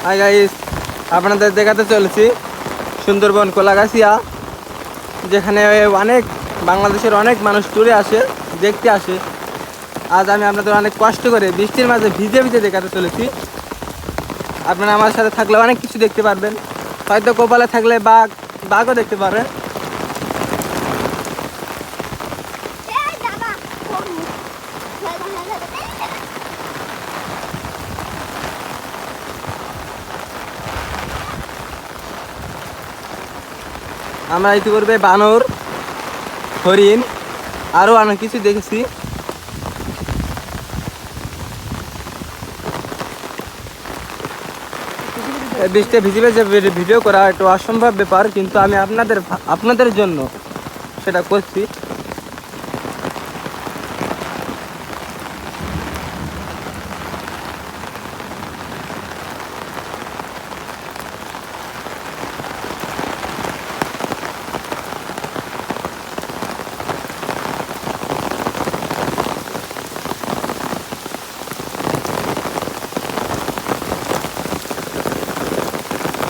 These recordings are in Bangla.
হাই গাইস, আপনাদের দেখাতে চলেছি সুন্দরবন কোলাগাছিয়া, যেখানে অনেক বাংলাদেশের অনেক মানুষ ট্যুরে আসে, দেখতে আসে। আজ আমি আপনাদের অনেক কষ্ট করে বৃষ্টির মাঝে ভিজে ভিজে দেখাতে চলেছি। আপনারা আমার সাথে থাকলে অনেক কিছু দেখতে পারবেন, হয়তো কপালে থাকলে বাঘও দেখতে পারবেন। আমরা ইতিপূর্বে বানর, হরিণ, আরও অনেক কিছু দেখেছি। বৃষ্টিতে ভিজে ভিজে ভিডিও করা একটু অসম্ভব ব্যাপার, কিন্তু আমি আপনাদের জন্য সেটা করছি।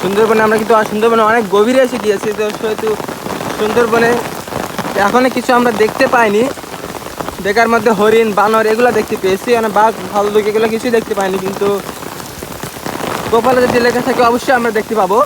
সুন্দরবনে আমরা কিন্তু সুন্দরবনে অনেক গভীরে এসে গিয়েছি, তো সেহেতু সুন্দরবনে এখনো কিছু আমরা দেখতে পাইনি। দেখার মধ্যে হরিণ, বানর এগুলো দেখতে পেয়েছি, মানে বাঘ, ভাল্লুক এগুলো কিছুই দেখতে পাইনি, কিন্তু কপালে যদি লেখা থাকে অবশ্যই আমরা দেখতে পাবো।